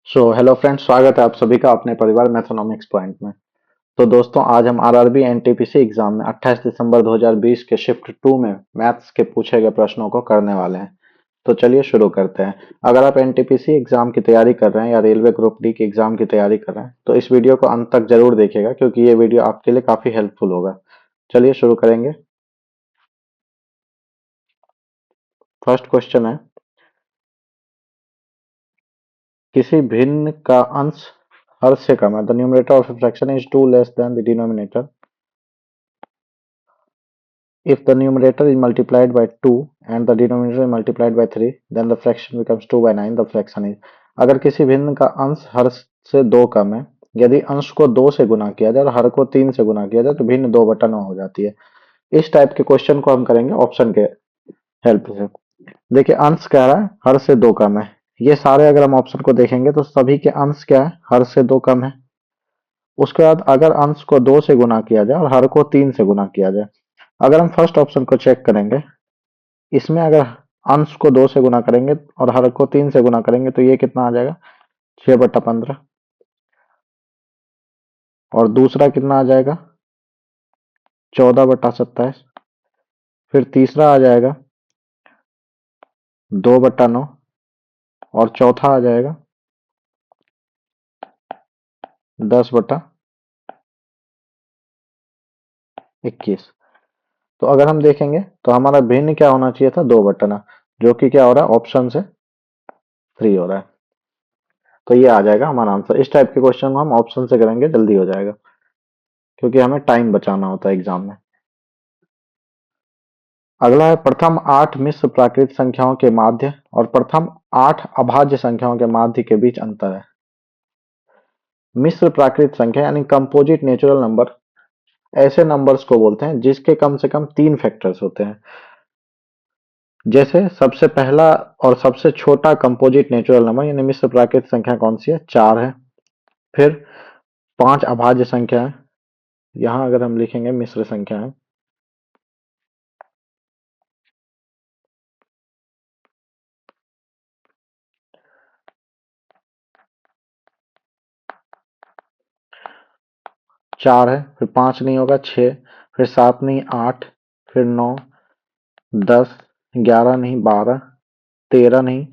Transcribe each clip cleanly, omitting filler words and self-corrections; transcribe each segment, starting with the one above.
Hello friends, स्वागत है आप सभी का अपने परिवार मैथमेटिक्स पॉइंट में। तो दोस्तों, आज हम आरआरबी एनटीपीसी एग्जाम में 28 दिसंबर 2020 के शिफ्ट 2 में मैथ्स के पूछे गए प्रश्नों को करने वाले हैं। तो चलिए शुरू करते हैं। अगर आप एनटीपीसी एग्जाम की तैयारी कर रहे हैं या रेलवे ग्रुप डी की एग्जाम की तैयारी कर रहे हैं तो इस वीडियो को अंत तक जरूर देखिएगा, क्योंकि ये वीडियो आपके लिए काफी हेल्पफुल होगा। चलिए शुरू करेंगे। फर्स्ट क्वेश्चन है, किसी भिन्न का अंश हर से कम है। The numerator of a fraction is 2 less than the denominator. If the numerator is multiplied by 2 and the denominator is multiplied by 3, then the fraction becomes 2 by 9. The fraction is, अगर किसी भिन्न का अंश हर से 2 कम है, यदि अंश को 2 से गुना किया जाए और हर को 3 से गुना किया जाए तो भिन्न 2/9 हो जाती है। इस टाइप के क्वेश्चन को हम करेंगे ऑप्शन के हेल्प से। देखिए, अंश कह रहा है हर से 2 कम है। ये सारे अगर हम ऑप्शन को देखेंगे तो सभी के अंश क्या है, हर से 2 कम है। उसके बाद अगर अंश को 2 से गुना किया जाए और हर को 3 से गुना किया जाए, अगर हम फर्स्ट ऑप्शन को चेक करेंगे, इसमें अगर अंश को 2 से गुना करेंगे और हर को 3 से गुना करेंगे तो ये कितना आ जाएगा, 6/15। और दूसरा कितना आ जाएगा, 14/27। फिर तीसरा आ जाएगा 2/9। और चौथा आ जाएगा 10/21। तो अगर हम देखेंगे तो हमारा भिन्न क्या होना चाहिए था, 2/9, जो कि क्या हो रहा है, ऑप्शन से 3 हो रहा है। तो ये आ जाएगा हमारा आंसर। इस टाइप के क्वेश्चन हम ऑप्शन से करेंगे, जल्दी हो जाएगा, क्योंकि हमें टाइम बचाना होता है एग्जाम में। अगला है, प्रथम 8 मिश्र प्राकृत संख्याओं के माध्य और प्रथम 8 अभाज्य संख्याओं के माध्य के बीच अंतर है। मिश्र प्राकृत संख्या यानी कंपोजिट नेचुरल नंबर ऐसे नंबर्स को बोलते हैं जिसके कम से कम 3 फैक्टर्स होते हैं। जैसे सबसे पहला और सबसे छोटा कंपोजिट नेचुरल नंबर यानी मिश्र प्राकृत संख्या कौन सी है, 4 है। फिर 5 अभाज्य संख्या है, यहां अगर हम लिखेंगे मिश्र संख्या है। 4 है, फिर 5 नहीं होगा, 6, फिर 7 नहीं, 8, फिर 9, 10, 11 नहीं, 12, 13 नहीं,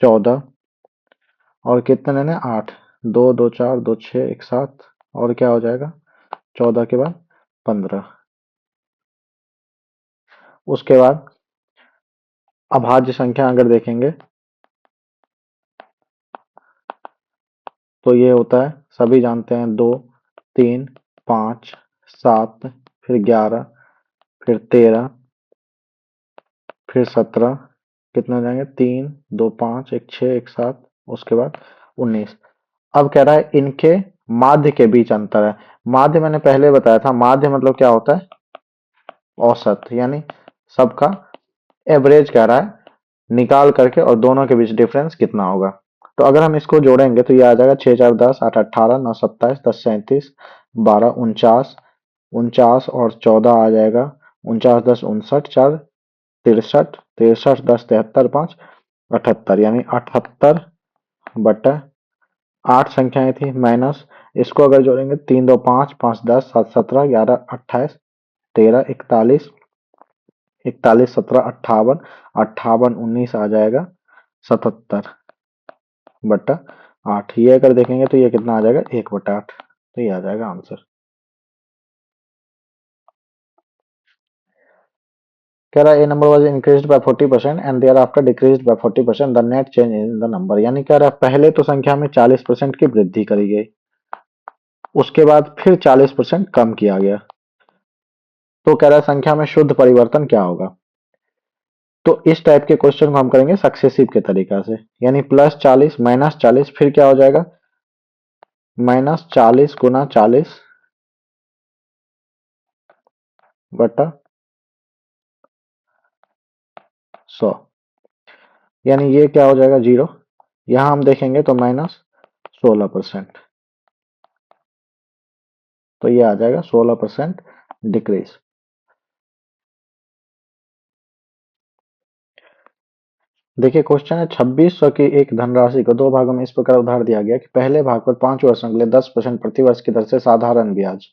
14, और कितने लेने, 8। 2 2 4 2 6 1 7, और क्या हो जाएगा, 14 के बाद 15। उसके बाद अभाज्य संख्या अगर देखेंगे तो ये होता है, सभी जानते हैं, 2, 3, 5, 7, फिर 11, फिर 13, फिर 17, कितने हो जाएंगे, 3 2 5 1 6 1 7, उसके बाद 19। अब कह रहा है इनके माध्य के बीच अंतर है। माध्य मैंने पहले बताया था, माध्य मतलब क्या होता है, औसत, यानी सबका एवरेज कह रहा है, निकाल करके और दोनों के बीच डिफरेंस कितना होगा। तो अगर हम इसको जोड़ेंगे तो ये आ जाएगा 6 4 10 8 18 9 27 10 37 12 49, 49 और 14 आ जाएगा 49 10 59 4 63, 63 10 73 5 78, यानी 78/8 संख्याएं थी, माइनस इसको अगर जोड़ेंगे 3 2 5 5 10 7 17 11 28 13 41, 41 17 58, 58 19 आ जाएगा 77/8। ये अगर देखेंगे तो ये कितना आ जाएगा, 1/8। तो ये आ जाएगा आंसर। कह रहा है A number was increased by 40% and thereafter decreased by 40%, the net change in the number. यानी कह रहा है पहले तो संख्या में 40% की वृद्धि करी गई, उसके बाद फिर 40% कम किया गया। तो कह रहा है संख्या में शुद्ध परिवर्तन क्या होगा। तो इस टाइप के क्वेश्चन को हम करेंगे सक्सेसिव के तरीका से, यानी +40 -40, फिर क्या हो जाएगा, -40 गुना 40 बटा 100, यानी ये क्या हो जाएगा, 0। यहां हम देखेंगे तो -16%। तो ये आ जाएगा 16% डिक्रीज। देखिए क्वेश्चन है 2600 की एक धनराशि को दो भागों में इस प्रकार उधार दिया गया कि पहले भाग पर 5 वर्षों के लिए 10% प्रति वर्ष की दर से साधारण ब्याज,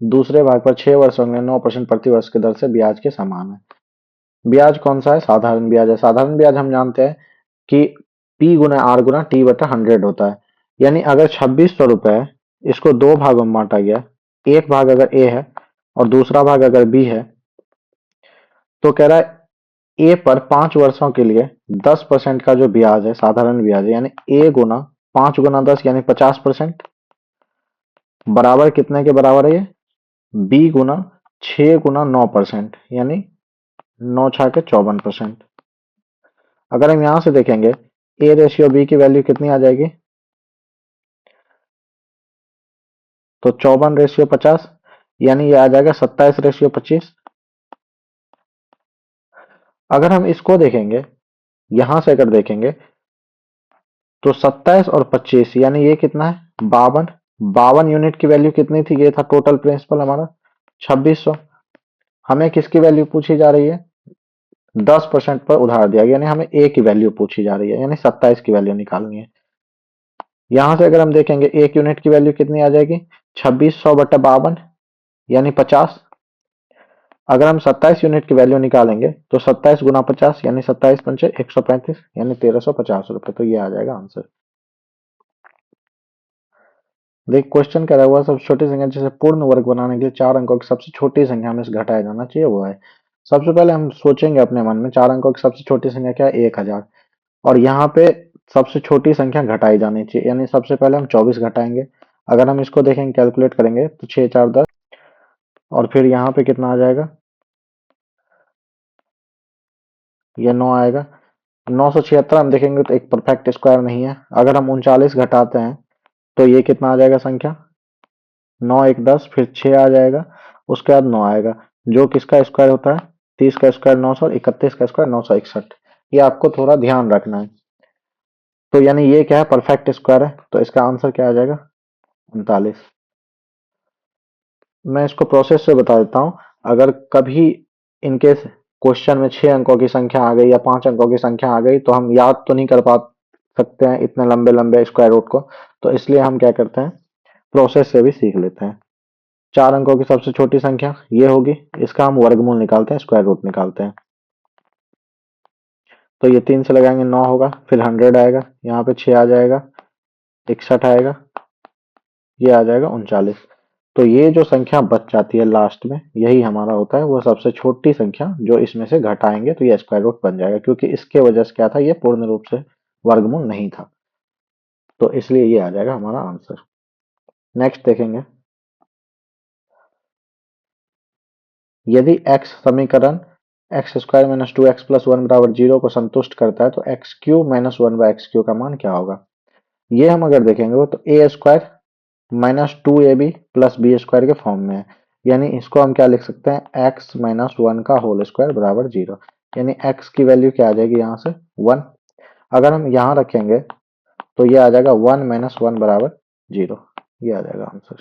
दूसरे भाग पर 6 वर्षों के लिए 9% प्रति वर्ष की दर से ब्याज के समान है। ब्याज कौन सा है? साधारण ब्याज है। साधारण ब्याज हम जानते हैं कि P गुना R गुना T बटा 100 होता है। यानी अगर 2600 रुपए इसको दो भागों में बांटा गया, एक भाग अगर A है और दूसरा भाग अगर B है, तो कह रहा है ए पर 5 वर्षों के लिए 10% का जो ब्याज है साधारण ब्याज है, यानी ए गुना 5 गुना 10 यानी 50% बराबर कितने के बराबर है ये? बी गुना 6 गुना 9% यानी 9 6 के 54%। अगर हम यहां से देखेंगे ए रेशियो बी की वैल्यू कितनी आ जाएगी, तो 54/50 यानी ये आ जाएगा 27/25। अगर हम इसको देखेंगे, यहां से अगर देखेंगे तो 27 और 25 यानी ये कितना है? 52। 52 यूनिट की वैल्यू कितनी थी? ये था टोटल प्रिंसिपल हमारा 2600। हमें किसकी वैल्यू पूछी जा रही है? 10% पर उधार दिया गया, यानी हमें ए की वैल्यू पूछी जा रही है, यानी 27 की वैल्यू निकालनी है। यहां से अगर हम देखेंगे एक यूनिट की वैल्यू कितनी आ जाएगी? 2600/52 यानी 50। अगर हम 27 यूनिट की वैल्यू निकालेंगे तो 27 गुना 50 यानी 27 पंचे 135 यानी 1350 रुपए। तो ये आ जाएगा आंसर। देख क्वेश्चन कह रहा हुआ सबसे छोटी संख्या जैसे पूर्ण वर्ग बनाने के लिए 4 अंकों की सबसे छोटी संख्या हमें से घटाया जाना चाहिए, वो है। सबसे पहले हम सोचेंगे अपने मन में 4 अंकों की सबसे छोटी संख्या क्या है? 1000। और यहाँ पे सबसे छोटी संख्या घटाई जानी चाहिए, यानी सबसे पहले हम 24 घटाएंगे। अगर हम इसको देखेंगे कैलकुलेट करेंगे तो 6 4 10, और फिर यहाँ पे कितना आ जाएगा? ये 9 आएगा। 976 हम देखेंगे तो एक परफेक्ट स्क्वायर नहीं है। अगर हम 39 घटाते हैं तो ये कितना आ जाएगा संख्या? 9 1 10, फिर 6 आ जाएगा, उसके बाद 9 आएगा, जो किसका स्क्वायर होता है? 30 का स्क्वायर 900 और 31 का स्क्वायर 961। ये आपको थोड़ा ध्यान रखना है। तो यानी ये क्या है? परफेक्ट स्क्वायर है। तो इसका आंसर क्या आ जाएगा? 39। मैं इसको प्रोसेस से बता देता हूँ। अगर कभी इनकेस क्वेश्चन में 6 अंकों की संख्या आ गई या 5 अंकों की संख्या आ गई तो हम याद तो नहीं कर पा सकते हैं इतने लंबे लंबे स्क्वायर रूट को, तो इसलिए हम क्या करते हैं, प्रोसेस से भी सीख लेते हैं। 4 अंकों की सबसे छोटी संख्या ये होगी, इसका हम वर्गमूल निकालते हैं, स्क्वायर रूट निकालते हैं। तो ये 3 से लगाएंगे 9 होगा, फिर 100 आएगा, यहाँ पे 6 आ जाएगा, 61 आएगा, ये आ जाएगा 39। तो ये जो संख्या बच जाती है लास्ट में, यही हमारा होता है वो सबसे छोटी संख्या, जो इसमें से घटाएंगे तो ये स्क्वायर रूट बन जाएगा, क्योंकि इसके वजह से क्या था, ये पूर्ण रूप से वर्गमूल नहीं था। तो इसलिए ये आ जाएगा हमारा आंसर। नेक्स्ट देखेंगे, यदि x समीकरण एक्स स्क्वायर माइनस 2x+1 बराबर 0 को संतुष्ट करता है तो x³ - 1/x³ का मान क्या होगा? ये हम अगर देखेंगे तो A square -2ab plus B square के फॉर्म में है। यानी इसको हम क्या लिख सकते हैं? x-1 का होल स्क्वायर बराबर 0। यानी x की वैल्यू क्या आ जाएगी यहाँ से? 1। अगर हम यहाँ रखेंगे तो ये आ जाएगा 1 - 1 बराबर 0। ये आ जाएगा आंसर।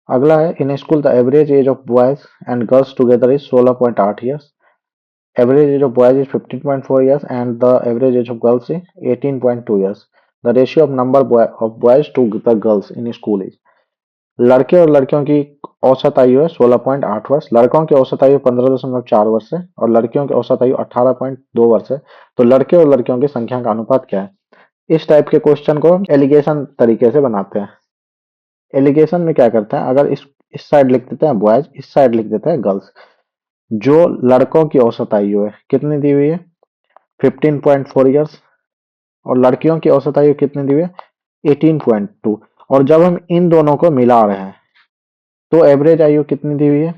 अगला है, in school the average age of boys and girls together is 16.8 years. Average age of boys is 15.4 years and the average age of girls is 18.2 years. The ratio of of boys to the girls in school is, लड़के और लड़कियों की औसत आयु है 16.8 वर्ष, लड़कों की औसत आयु 15.4 वर्ष है और लड़कियों की औसत आयु 18.2 वर्ष है। तो लड़के और लड़कियों की संख्या का अनुपात क्या है? इस टाइप के क्वेश्चन को एलिगेशन तरीके से बनाते हैं। एलिगेशन में क्या करते हैं, अगर इस साइड लिख देते हैं बॉयज, इस साइड लिख देते हैं गर्ल्स। जो लड़कों की औसत आयु है कितनी दी हुई है? 15.4 ईयर्स, और लड़कियों की औसत आयु कितनी दी हुई है? 18.2। और जब हम इन दोनों को मिला रहे हैं तो एवरेज आयु कितनी दी हुई है?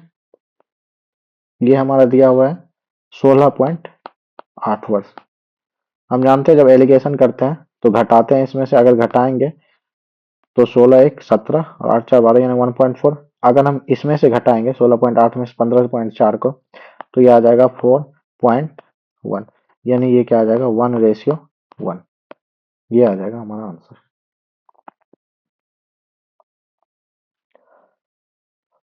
ये हमारा दिया हुआ है 16.8 वर्ष। हम जानते हैं जब एलिगेशन करते हैं तो घटाते हैं, इसमें से अगर घटाएंगे तो 16 1 17 और 8 4 12 यानी 1.4। अगर हम इसमें से घटाएंगे 16.8 में से 15.4 को, तो ये आ जाएगा 4.1। यानी ये क्या आ जाएगा? 1:1। ये आ जाएगा हमारा आंसर।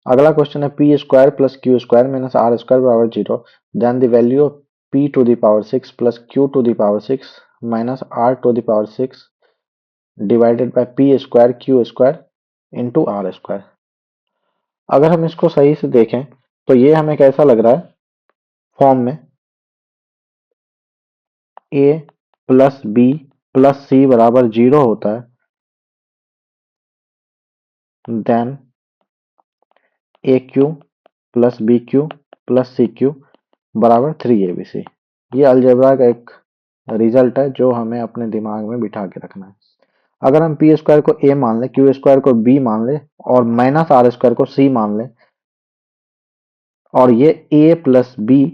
अगला क्वेश्चन है P square plus Q square minus R square बराबर zero, then the value of P to the power six plus Q to the power six minus R to the power six divided by P square Q square into R square. अगर हम इसको सही से देखें तो ये हमें कैसा लग रहा है फॉर्म में, A plus B plus C बराबर जीरो होता है, then A cube plus B cube plus C cube बराबर 3abc। ये अलजेब्रा का एक रिजल्ट है जो हमें अपने दिमाग में बिठा के रखना है। अगर हम पी स्क्वायर को ए मान ले, क्यू स्क्वायर को बी मान ले और माइनस आर स्क्वायर को सी मान ले, और ये A plus B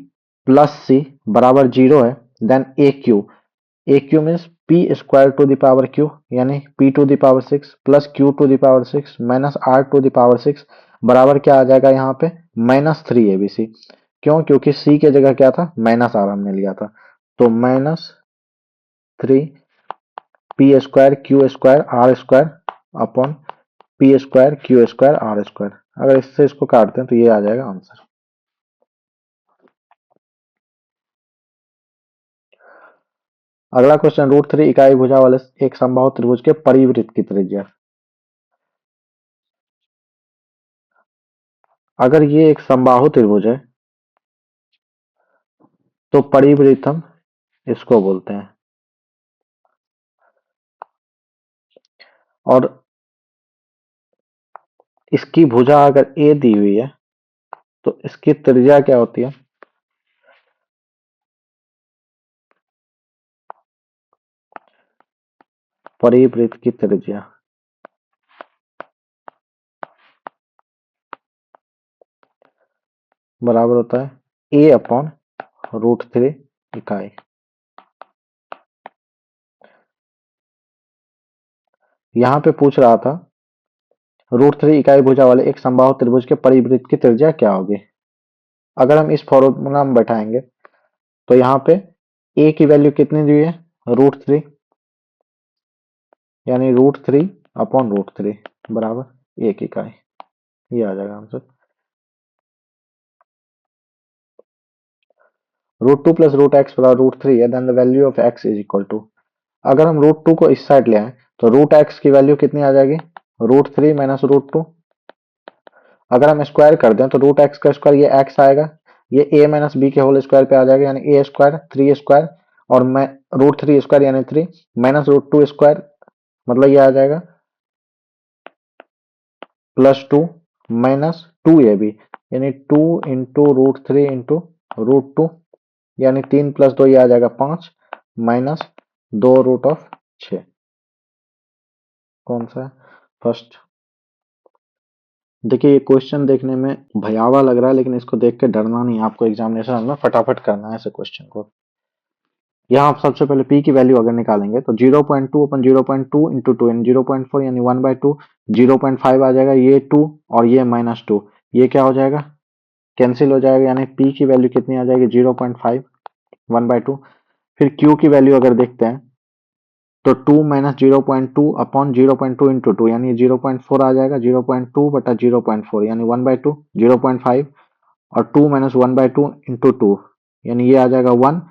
plus C बराबर जीरो है, then A cube means P square to the power cube यानी P to the power six plus Q to the power six minus R to the power six बराबर क्या आ जाएगा यहाँ पे -3abc। क्यों? क्योंकि सी की जगह क्या था, माइनस आर हमने लिया था, तो -3 P square Q square R square upon P square Q square R square. अगर इससे इसको काटते हैं तो ये आ जाएगा आंसर। अगला क्वेश्चन √3 इकाई भुजा वाले एक समबाहु त्रिभुज के परिवृत्त की त्रिज्या। अगर ये एक समबाहु त्रिभुज है तो परिवृत्त हम इसको बोलते हैं, और इसकी भुजा अगर ए दी हुई है तो इसकी त्रिज्या क्या होती है, परिवृत्त की त्रिज्या बराबर होता है ए अपॉन √3 इकाई। यहां पे पूछ रहा था √3 इकाई भुजा वाले एक समबाहु त्रिभुज के परिवृत्त की त्रिज्या क्या होगी। अगर हम इस फॉर्मूला में बैठाएंगे तो यहाँ पे ए की वैल्यू कितनी दी हुई है, √3, यानी √3 अपॉन √3 बराबर 1 इकाई। ये आ जाएगा आंसर। √2 प्लस √x बराबर √3 है, then the value of x is equal to. अगर हम √2 को इस साइड ले आए तो √x की वैल्यू कितनी आ जाएगी, √3 माइनस √2। अगर हम स्क्वायर कर दें तो √x का स्क्वायर ये x आएगा, ये a माइनस बी के होल स्क्वायर पे आ जाएगा, यानी a स्क्वायर 3 स्क्वायर और मैं √3 स्क्वायर यानी 3 माइनस √2 स्क्वायर, मतलब ये आ जाएगा +2 माइनस 2ab, यानी 2 इंटू √3 इंटू √2, यानी 3 + 2 ये आ जाएगा 5 माइनस 2√6। कौन सा है फर्स्ट? देखिए ये क्वेश्चन देखने में भयावह लग रहा है, लेकिन इसको देख के डरना नहीं, आपको एग्जामिनेशन में फटाफट करना है ऐसे क्वेश्चन को। यहाँ आप सबसे पहले p की वैल्यू अगर निकालेंगे तो 0.2 अपन 0.2 इंटू टू यानी 0.4 यानी 1/2, 0.5 आ जाएगा, ये 2 और ये -2, ये क्या हो जाएगा, कैंसिल हो जाएगा, यानी p की वैल्यू कितनी आ जाएगी 0.5 1/2। फिर q की वैल्यू अगर देखते हैं तो 2 माइनस 0.2 अपॉन 0.2 इंटू टू यानी 0.4 आ जाएगा, 0.2 बटा 0.4 यानी 1/2, 0.5 और 2 माइनस 1/2 इंटू टू यानी ये आ जाएगा 1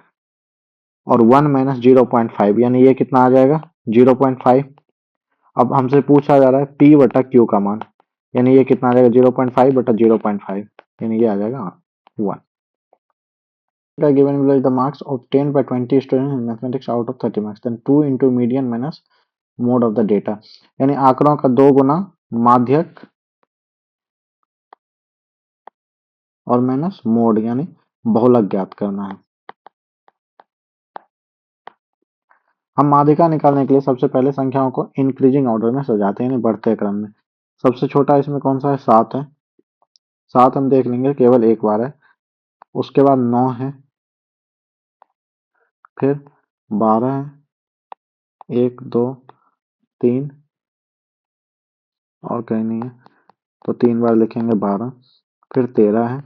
और 1 माइनस 0.5 यानी ये कितना आ जाएगा 0.5। अब हमसे पूछा जा रहा है p बटा q का मान, यानी ये कितना आ जाएगा 0.5 बटा 0.5 यानी ये आ जाएगा 1। Given below is the marks obtained by 20 students in mathematics out of 30 marks, then 2 into median minus mode of the data, यानी आंकड़ों का 2 गुना माध्यक और माइनस मोड यानी बहुलक ज्ञात करना है। हम माध्यिका निकालने के लिए सबसे पहले संख्याओं को इंक्रीजिंग ऑर्डर में सजाते हैं, यानी बढ़ते क्रम में। सबसे छोटा इसमें कौन सा है, 7 है, 7 हम देख लेंगे केवल एक बार है, उसके बाद 9 है, फिर 12 है, 1 2 3 और कहीं नहीं है तो 3 बार लिखेंगे 12, फिर 13 है,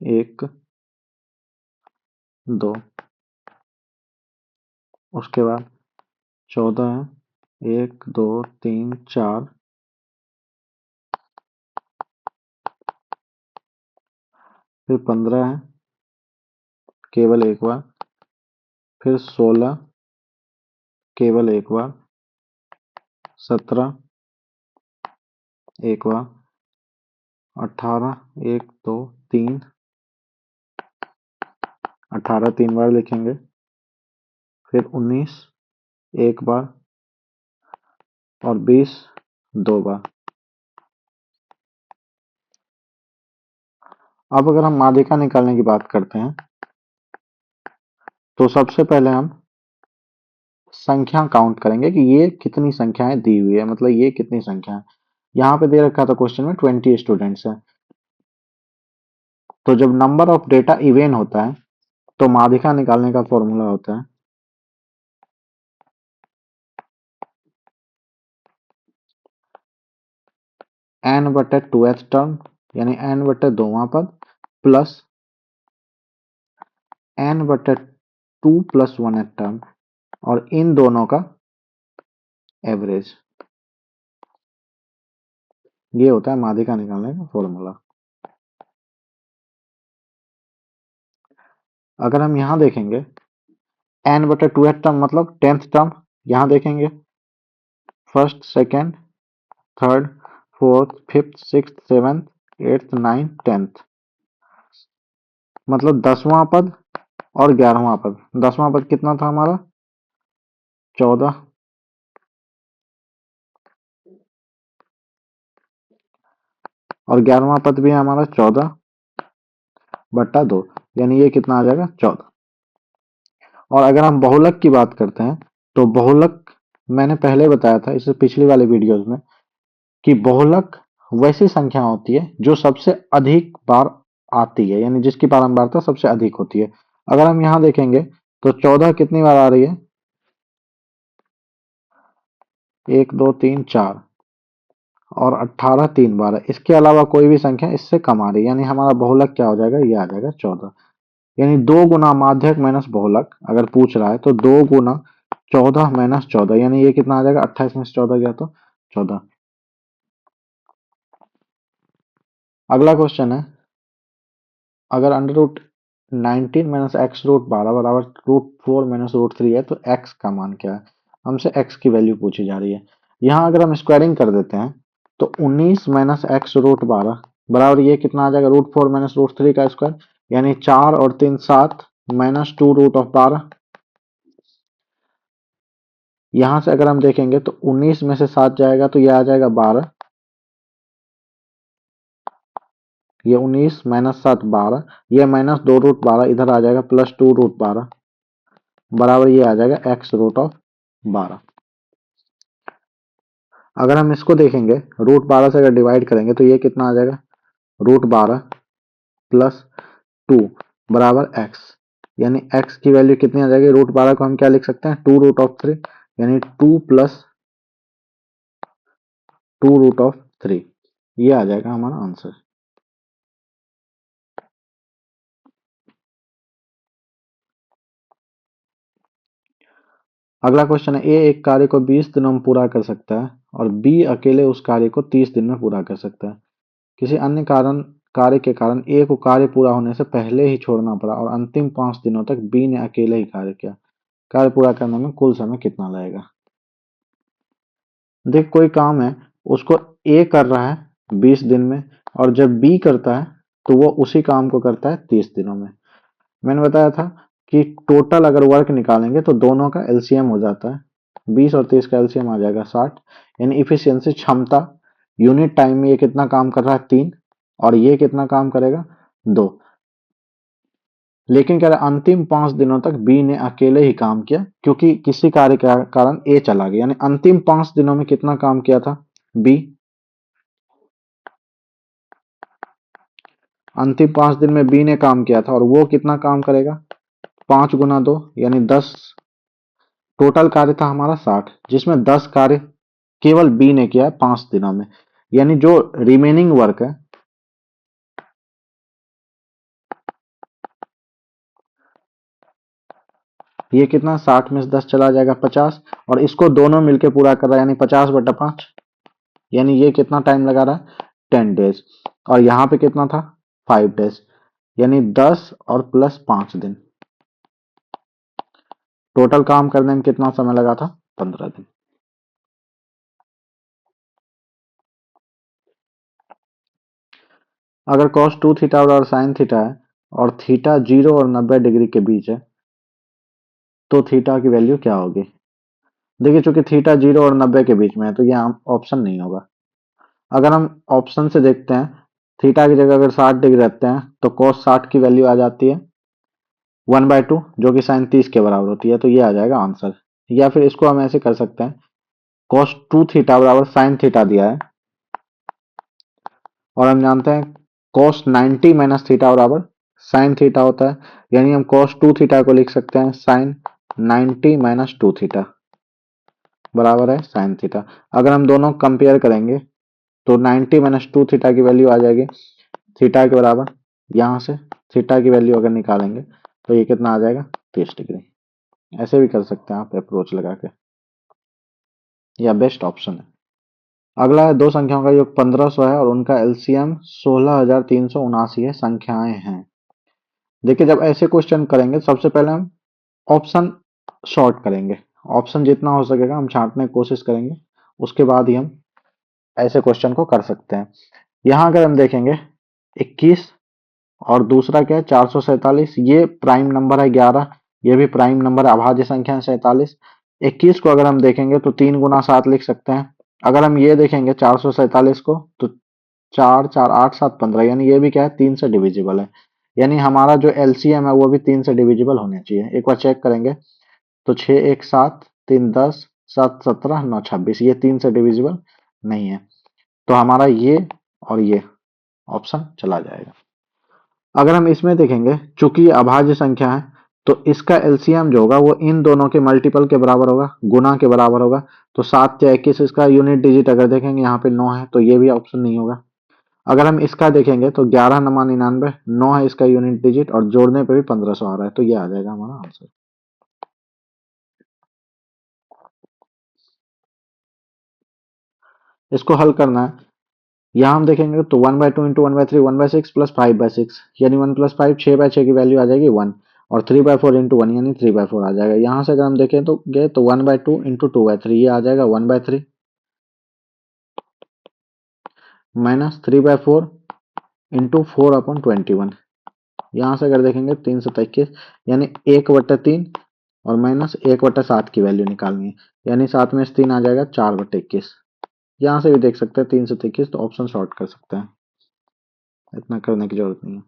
1 2, उसके बाद 14 है, 1 2 3 4 फिर 15 है केवल एक बार, फिर 16 केवल एक बार, 17 एक बार, 18 1 2 3, 18 तीन बार लिखेंगे, फिर 19 एक बार और 20 दो बार। अब अगर हम माध्यिका निकालने की बात करते हैं तो सबसे पहले हम संख्या काउंट करेंगे कि ये कितनी संख्याएं दी हुई है, मतलब ये कितनी संख्या है। यहाँ पे दे रखा था क्वेश्चन में 20 स्टूडेंट्स है, तो जब नंबर ऑफ डेटा इवन होता है तो माध्यिका निकालने का फॉर्मूला होता है n बटे 2th टर्म यानी n बटे दोवां पद प्लस n बटे 2 प्लस 1th टर्म और इन दोनों का एवरेज। ये होता है माध्यिका निकालने का फॉर्मूला। अगर हम यहां देखेंगे n बटे 2th टर्म मतलब 10th टर्म, यहां देखेंगे first second third fourth fifth sixth seventh eighth ninth tenth, मतलब 10वां पद और 11वां पद। 10वां पद कितना था हमारा 14, और 11वां पद भी है हमारा 14 बट्टा 2, यानी ये कितना आ जाएगा 14। और अगर हम बहुलक की बात करते हैं तो बहुलक मैंने पहले बताया था इससे पिछली वाले वीडियोस में कि बहुलक वैसी संख्या होती है जो सबसे अधिक बार आती है, यानी जिसकी बारंबारता सबसे अधिक होती है। अगर हम यहां देखेंगे तो 14 कितनी बार आ रही है 1 2 3 4, और 18 तीन बार है। इसके अलावा कोई भी संख्या इससे कम आ रही है, यानी हमारा बहुलक क्या हो जाएगा, ये आ जाएगा 14। यानी 2 गुना माध्यक माइनस बहुलक अगर पूछ रहा है तो 2 गुना 14 माइनस 14, यानी ये कितना आ जाएगा 28 में से 14 गया तो 14। अगला क्वेश्चन है अगर under root 19 minus X root 12 बराबर रूट 4 माइनस रूट 3 है तो एक्स का मान क्या है। हमसे एक्स की वैल्यू पूछी जा रही है। यहाँ अगर हम स्क्वायरिंग कर देते हैं तो 19 माइनस एक्स रूट 12 बराबर ये कितना आ जाएगा रूट 4 माइनस रूट 3 का स्क्वायर, यानी 4 और 3 7 माइनस 2 रूट ऑफ 12। यहां से अगर हम देखेंगे तो 19 में से 7 जाएगा तो ये आ जाएगा 12, ये 19 माइनस 7 12, ये माइनस 2 रूट 12 इधर आ जाएगा प्लस 2 रूट 12 बराबर ये आ जाएगा एक्स रूट ऑफ 12। अगर हम इसको देखेंगे रूट 12 से अगर डिवाइड करेंगे तो ये कितना आ जाएगा रूट 12 प्लस 2 बराबर एक्स, यानी एक्स की वैल्यू कितनी आ जाएगी रूट 12 को हम क्या लिख सकते हैं 2 रूट ऑफ 3, यानी 2 प्लस 2 रूट ऑफ 3, ये आ जाएगा हमारा आंसर। अगला क्वेश्चन है ए एक कार्य को 20 दिनों में पूरा कर सकता है और बी अकेले उस कार्य को 30 दिन में पूरा कर सकता है। किसी अन्य कार्य के कारण ए को कार्य पूरा होने से पहले ही छोड़ना पड़ा और अंतिम 5 दिनों तक बी ने अकेले ही कार्य किया। कार्य पूरा करने में कुल समय कितना लगेगा। देख कोई काम है उसको ए कर रहा है 20 दिन में, और जब बी करता है तो वो उसी काम को करता है 30 दिनों में। मैंने बताया था कि टोटल अगर वर्क निकालेंगे तो दोनों का एलसीएम हो जाता है, 20 और 30 का एलसीएम आ जाएगा 60, यानी इफिशियंसी क्षमता यूनिट टाइम में ये कितना काम कर रहा है 3, और ये कितना काम करेगा 2। लेकिन कह रहा है अंतिम 5 दिनों तक बी ने अकेले ही काम किया क्योंकि किसी कार्य के कारण ए चला गया, यानी अंतिम 5 दिनों में कितना काम किया था बी, अंतिम 5 दिन में बी ने काम किया था और वो कितना काम करेगा 5 गुना 2 यानी 10। टोटल कार्य था हमारा 60 जिसमें 10 कार्य केवल बी ने किया 5 दिनों में, यानी जो रिमेनिंग वर्क है ये कितना 60 में से 10 चला जाएगा 50, और इसको दोनों मिलके पूरा कर रहा है यानी 50/5, यानी ये कितना टाइम लगा रहा है 10 डेज, और यहाँ पे कितना था 5 डेज। यानी 10 और प्लस 5 दिन। टोटल काम करने में कितना समय लगा था? 15 दिन। अगर cos 2 थीटा और sin थीटा है और थीटा 0 और 90 डिग्री के बीच है तो थीटा की वैल्यू क्या होगी? देखिए चूंकि थीटा 0 और 90 के बीच में है तो यहाँ ऑप्शन नहीं होगा। अगर हम ऑप्शन से देखते हैं, थीटा की जगह अगर 60 डिग्री रखते हैं तो cos 60 की वैल्यू आ जाती है 1/2, जो कि sin 30 के बराबर होती है, तो ये आ जाएगा आंसर। या फिर इसको हम ऐसे कर सकते हैं, cos 2 थीटा बराबर sin थीटा दिया है और हम जानते हैं cos 90 माइनस थीटा बराबर sin थीटा होता है, यानी हम cos 2 थीटा को लिख सकते हैं sin 90 माइनस 2 थीटा बराबर है sin थीटा। अगर हम दोनों कंपेयर करेंगे तो 90 माइनस 2 थीटा की वैल्यू आ जाएगी थीटा के बराबर। यहाँ से थीटा की वैल्यू अगर निकालेंगे तो ये कितना आ जाएगा? 30 डिग्री। ऐसे भी कर सकते हैं आप अप्रोच लगा के, या बेस्ट ऑप्शन है। अगला है दो संख्याओं का योग 1500 है और उनका एलसीएम 16,379 है, संख्याएं हैं। देखिए जब ऐसे क्वेश्चन करेंगे सबसे पहले हम ऑप्शन शॉर्ट करेंगे, ऑप्शन जितना हो सकेगा हम छांटने की कोशिश करेंगे, उसके बाद ही हम ऐसे क्वेश्चन को कर सकते हैं। यहाँ अगर हम देखेंगे 21 और दूसरा क्या है 447, ये प्राइम नंबर है 11, ये भी प्राइम नंबर है, अभाज्य संख्या है 47। 21 को अगर हम देखेंगे तो 3 गुना 7 लिख सकते हैं। अगर हम ये देखेंगे 447 को तो 4 4 8 7 15, यानी ये भी क्या है 3 से डिविजिबल है, यानी हमारा जो एलसीएम है वो भी 3 से डिविजिबल होने चाहिए। एक बार चेक करेंगे तो 6 1 7 3 10 7 17 9 26, ये 3 से डिविजिबल नहीं है, तो हमारा ये और ये ऑप्शन चला जाएगा। अगर हम इसमें देखेंगे चूंकि ये अभाज्य संख्या है तो इसका एलसीएम जो होगा वो इन दोनों के मल्टीपल के बराबर होगा, गुना के बराबर होगा। तो 7 या 21 इसका यूनिट डिजिट अगर देखेंगे यहाँ पे 9 है तो ये भी ऑप्शन नहीं होगा। अगर हम इसका देखेंगे तो 11 नमा 99, 9 है इसका यूनिट डिजिट और जोड़ने पे भी 1500 आ रहा है, तो ये आ जाएगा हमारा आंसर। इसको हल करना है, यहाँ हम देखेंगे तो 1/2 इंटू 1/3 1/6 प्लस 5/6, यानी 1 प्लस 5 6/6 की वैल्यू आ जाएगी 1, और 3/4 इंटू 1 यानी 3/4 आ जाएगा। यहाँ से अगर हम देखें तो गए तो 1/2 इंटू 2/3 ये आ जाएगा 1/3 माइनस 3/4 इंटू 4/21। यहाँ से अगर देखेंगे 321, यानी 1/3 और माइनस 1/7 की वैल्यू निकालनी है, यानी 7 में से 3 आ जाएगा 4/21। यहाँ से भी देख सकते हैं 3 से 21, तो ऑप्शन शॉर्ट कर सकते हैं, इतना करने की जरूरत नहीं है।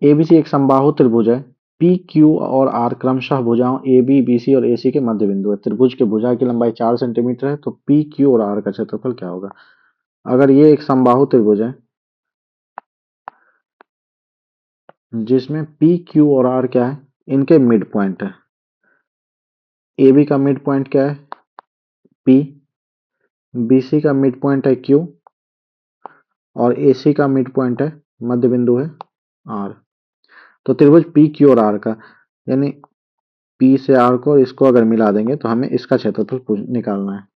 एबीसी एक समबाहु त्रिभुज है, पी क्यू और आर क्रमशः भुजाओं ए बी बी सी और ए सी के मध्य बिंदु है। त्रिभुज के भुजा की लंबाई 4 सेंटीमीटर है, तो पी क्यू और आर का क्षेत्रफल क्या होगा? अगर ये एक समबाहु त्रिभुज है जिसमें पी क्यू और आर क्या है, इनके मिड पॉइंट है। ए बी का मिड पॉइंट क्या है? पी। बी सी का मिड पॉइंट है क्यू और ए सी का मिड पॉइंट है, मध्य बिंदु है आर। तो त्रिभुज पी क्यू और आर का, यानी पी से आर को इसको अगर मिला देंगे तो हमें इसका क्षेत्रफल निकालना है।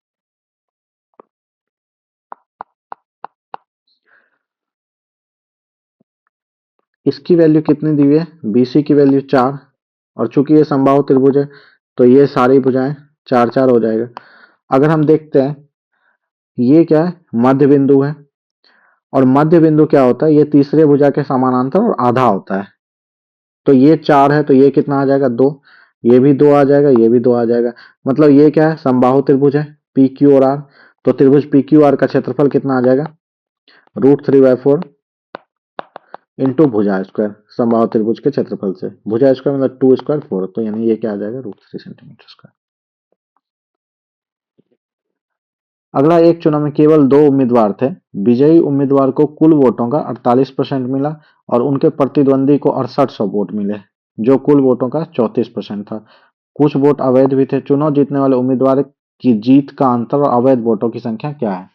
इसकी वैल्यू कितनी दी हुई है? बीसी की वैल्यू 4, और चूंकि ये समबाहु त्रिभुज है तो ये सारी भुजाएं 4 4 हो जाएगा। अगर हम देखते हैं ये क्या है? मध्य बिंदु है, और मध्य बिंदु क्या होता है? ये तीसरे भुजा के समानांतर और आधा होता है। तो ये 4 है तो ये कितना आ जाएगा? 2। ये भी 2 आ जाएगा, ये भी 2 आ जाएगा। मतलब ये क्या है? समबाहु त्रिभुज है पी क्यू और आर। तो त्रिभुज पी क्यू आर का क्षेत्रफल कितना आ जाएगा? √3/4 इंटू भुजा स्क्वायर, समबाहु त्रिभुज के क्षेत्रफल से। भुजा स्क्वायर मतलब 2 स्क्वायर 4, तो यानी ये क्या आ जाएगा? √3 सेंटीमीटर स्क्वायर। अगला एक चुनाव में केवल 2 उम्मीदवार थे। विजयी उम्मीदवार को कुल वोटों का 48% मिला और उनके प्रतिद्वंदी को 6800 वोट मिले, जो कुल वोटों का 34% था। कुछ वोट अवैध भी थे। चुनाव जीतने वाले उम्मीदवार की जीत का अंतर और अवैध वोटों की संख्या क्या है?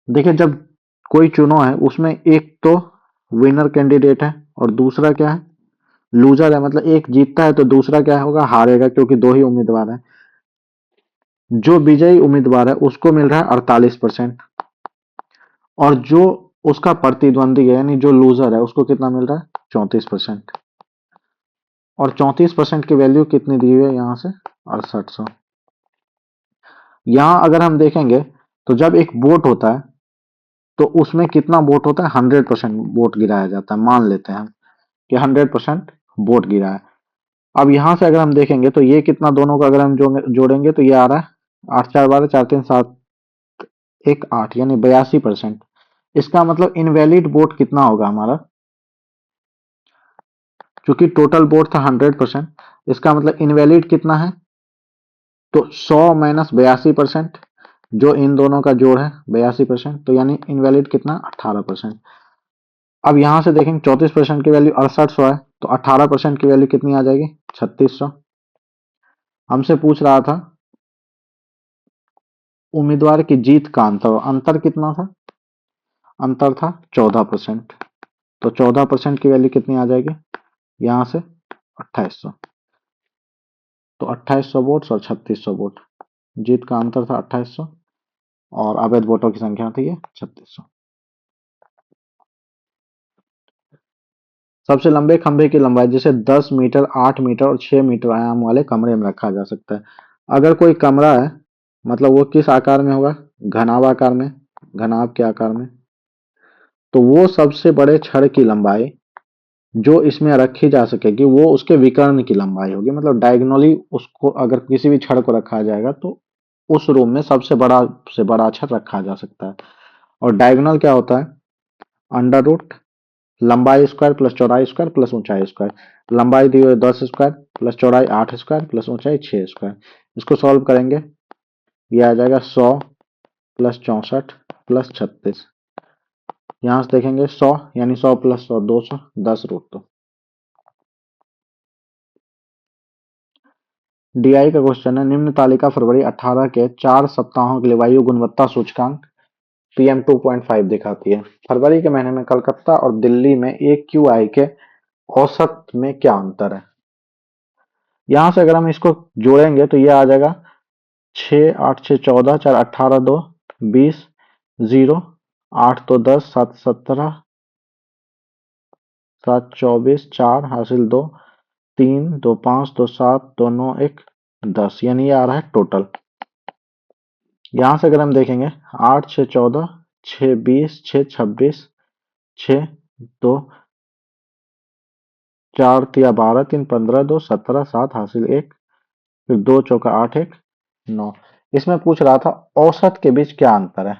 देखिए जब कोई चुनाव है उसमें एक तो विनर कैंडिडेट है और दूसरा क्या है? लूजर है। मतलब एक जीतता है तो दूसरा क्या होगा? हारेगा, क्योंकि 2 ही उम्मीदवार हैं। जो विजयी उम्मीदवार है उसको मिल रहा है 48%, और जो उसका प्रतिद्वंदी है यानी जो लूजर है उसको कितना मिल रहा है 34%। और 34% की वैल्यू कितनी दी हुई है यहाँ से 6800। यहाँ अगर हम देखेंगे तो जब एक वोट होता है तो उसमें कितना वोट होता है 100% वोट गिराया जाता है। मान लेते हैं हम कि 100% वोट गिरा है। अब यहाँ से अगर हम देखेंगे तो ये कितना दोनों का अगर हम जोड़ेंगे तो ये आ रहा है 8 4 12 4 3 7 1 8 यानी 82%। इसका मतलब इनवैलिड वोट कितना होगा हमारा, क्योंकि टोटल वोट था 100%, इसका मतलब इनवैलिड कितना है तो 100 माइनस 82%, जो इन दोनों का जोड़ है 82%, तो यानी इनवैलिड कितना 18%। अब यहां से देखेंगे 34% की वैल्यू 6800 है तो 18% की वैल्यू कितनी आ जाएगी 3600। हमसे पूछ रहा था उम्मीदवार की जीत का अंतर, अंतर कितना था, अंतर था 14%। तो 14% की वैल्यू कितनी आ जाएगी यहां से 2800। तो 2800 वोट्स और 3600 वोट, जीत का अंतर था 2800 और अवैध वोटों की संख्या थी ये 3600। सबसे लंबे खंभे की लंबाई जिसे 10 मीटर 8 मीटर और 6 मीटर आयाम वाले कमरे में रखा जा सकता है। अगर कोई कमरा है मतलब वो किस आकार में होगा, घनाभ आकार में, घनाभ के आकार में, तो वो सबसे बड़े छड़ की लंबाई जो इसमें रखी जा सकेगी वो उसके विकर्ण की लंबाई होगी। मतलब डायगोनली उसको अगर किसी भी छड़ को रखा जाएगा तो उस रूम में सबसे बड़ा से बड़ा छड़ रखा जा सकता है। और डायगोनल क्या होता है, अंडर रूट लंबाई स्क्वायर प्लस चौड़ाई स्क्वायर प्लस ऊंचाई स्क्वायर। लंबाई दी हुई 10 स्क्वायर प्लस चौड़ाई 8 स्क्वायर प्लस ऊंचाई 6 स्क्वायर। इसको सॉल्व करेंगे ये आ जाएगा 100 प्लस 64 प्लस 36। यहां से देखेंगे 100 यानी 100 प्लस 100 200 10 रूट 2। डीआई का क्वेश्चन है निम्न तालिका फरवरी 18 के 4 सप्ताहों के लिए वायु गुणवत्ता सूचकांक पीएम 2.5 दिखाती है। फरवरी के महीने में कलकत्ता और दिल्ली में AQI के औसत में क्या अंतर है। यहां से अगर हम इसको जोड़ेंगे तो ये आ जाएगा 6 8 6 14 4 18 2 20 0 8 तो 10 7 17 7 24 4 हासिल 2 3 2 5 2 7 2 9 1 10 यानी ये आ रहा है टोटल। यहां से अगर हम देखेंगे 8 6 14 6 20 6 26 6 2 4 तिया 12 3 15 2 17 7 हासिल 1 फिर 2 चौका 8 1 9। इसमें पूछ रहा था औसत के बीच क्या अंतर है।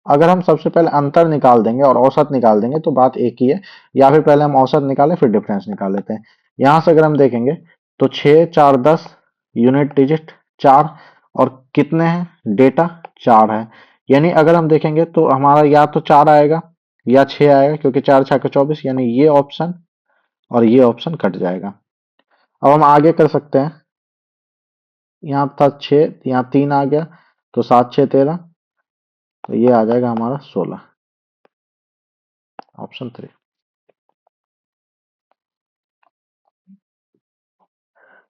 अगर हम सबसे पहले अंतर निकाल देंगे और औसत निकाल देंगे तो बात एक ही है, या फिर पहले हम औसत निकालें फिर डिफरेंस निकाल लेते हैं। यहां से अगर हम देखेंगे तो 6 4 10 यूनिट डिजिट 4 और कितने हैं डेटा 4 है। यानी अगर हम देखेंगे तो हमारा या तो 4 आएगा या 6 आएगा, क्योंकि 4 6 24 यानी ये ऑप्शन और ये ऑप्शन कट जाएगा। अब हम आगे कर सकते हैं, यहाँ था 6 यहाँ 3 आ गया तो 7 6 13, तो ये आ जाएगा हमारा 16 ऑप्शन 3।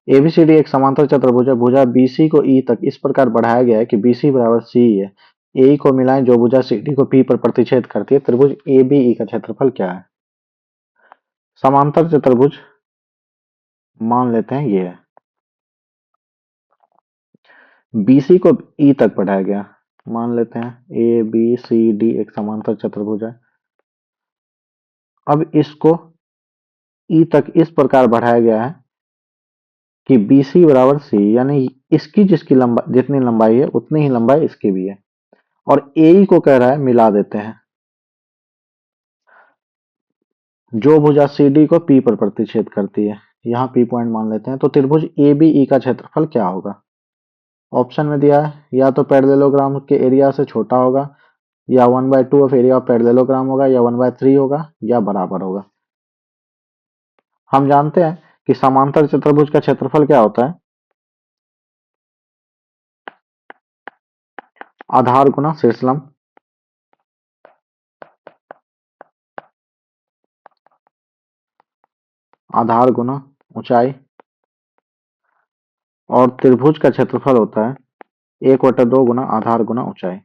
एबीसीडी एक समांतर चतुर्भुज है। भुजा बीसी को ई तक इस प्रकार बढ़ाया गया है कि बीसी बराबर सी है। ए को मिलाएं जो भुजा सीडी को पी पर प्रतिच्छेद करती है। त्रिभुज ए बी ई का क्षेत्रफल क्या है। समांतर चतुर्भुज मान लेते हैं ये है, बीसी को ई तक बढ़ाया गया, मान लेते हैं ए बी सी डी एक समांतर चतुर्भुज है। अब इसको ई तक इस प्रकार बढ़ाया गया है कि BC बराबर सी, यानी इसकी जिसकी लंबाई जितनी लंबाई है उतनी ही लंबाई इसकी भी है। और AE को कह रहा है मिला देते हैं जो भुजा CD को P पर प्रतिच्छेद करती है। यहाँ P पॉइंट मान लेते हैं। तो त्रिभुज ABE का क्षेत्रफल क्या होगा। ऑप्शन में दिया है या तो पैरेललोग्राम के एरिया से छोटा होगा, या 1/2 ऑफ एरिया ऑफ पैरेललोग्राम होगा, या 1/3 होगा, या बराबर होगा। हम जानते हैं कि समांतर चतुर्भुज का क्षेत्रफल क्या होता है, आधार गुना शीर्षलंब, आधार गुना ऊंचाई, और त्रिभुज का क्षेत्रफल होता है 1/2 गुना आधार गुना ऊंचाई।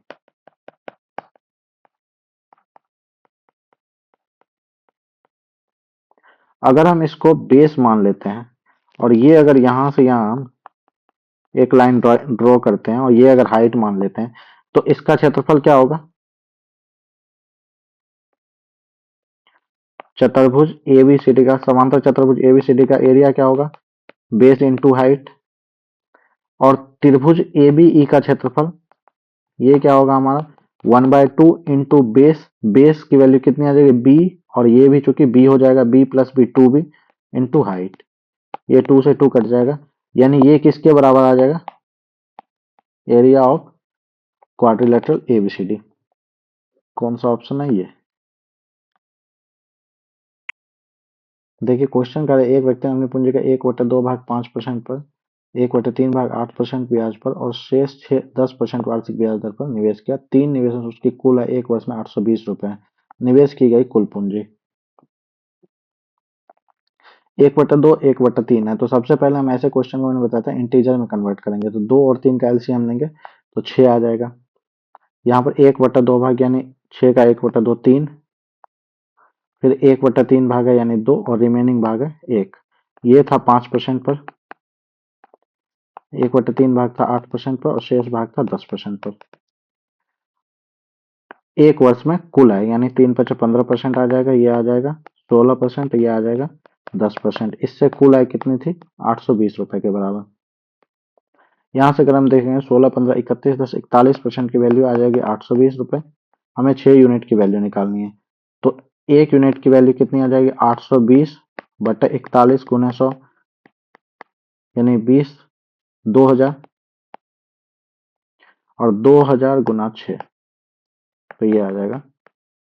अगर हम इसको बेस मान लेते हैं और ये अगर यहां से यहां एक लाइन ड्रॉ करते हैं और ये अगर हाइट मान लेते हैं तो इसका क्षेत्रफल क्या होगा? चतुर्भुज एबीसीडी का, समांतर चतुर्भुज एबीसीडी का एरिया क्या होगा? Base into height. और त्रिभुज एबीई का क्षेत्रफल ये क्या होगा हमारा? 1/2 इंटू बेस। बेस की वैल्यू कितनी आ जाएगी? बी। और ये भी चूंकि बी हो जाएगा, B plus B 2b into height. ये 2 से 2 कट जाएगा, यानी ये किसके बराबर आ जाएगा? Area of quadrilateral ABCD. कौन सा ऑप्शन है ये? देखिए क्वेश्चन कर एक व्यक्ति ने अपनी पूंजी का 1/2 भाग 5% पर, 1/3 भाग 8% ब्याज पर और शेष 10% वार्षिक ब्याज दर पर निवेश किया। 3 निवेश में उसकी कुल आय 1 वर्ष में 820 रुपए है। निवेश की गई कुल पूंजी 1/2 1/3 है। तो सबसे पहले हम ऐसे क्वेश्चन को मैंने बताया था इंटीजर में कन्वर्ट करेंगे, तो 2 और 3 का एलसीएम लेंगे तो 6 आ जाएगा। यहाँ पर 1/2 भाग यानी 6 का 1/2 3, फिर 1/3 भाग है यानी 2 और रिमेनिंग भाग है 1। ये था 5% पर, 1/3 भाग था 8% पर और शेष भाग था 10% पर। एक वर्ष में कुल आय यानी 3 × 15% आ जाएगा, ये आ जाएगा 16%, ये आ जाएगा 10%। इससे कुल आय कितनी थी? 820 रुपए के बराबर। यहाँ से अगर हम देखेंगे 16, 15, 31, 10, 41% की वैल्यू आ जाएगी 820 रुपए। हमें 6 यूनिट की वैल्यू निकालनी है, तो 1 यूनिट की वैल्यू कितनी आ जाएगी? 820 बटा 41 गुना 100 यानी 20, 2000 और 2000 गुना 6 तो ये आ जाएगा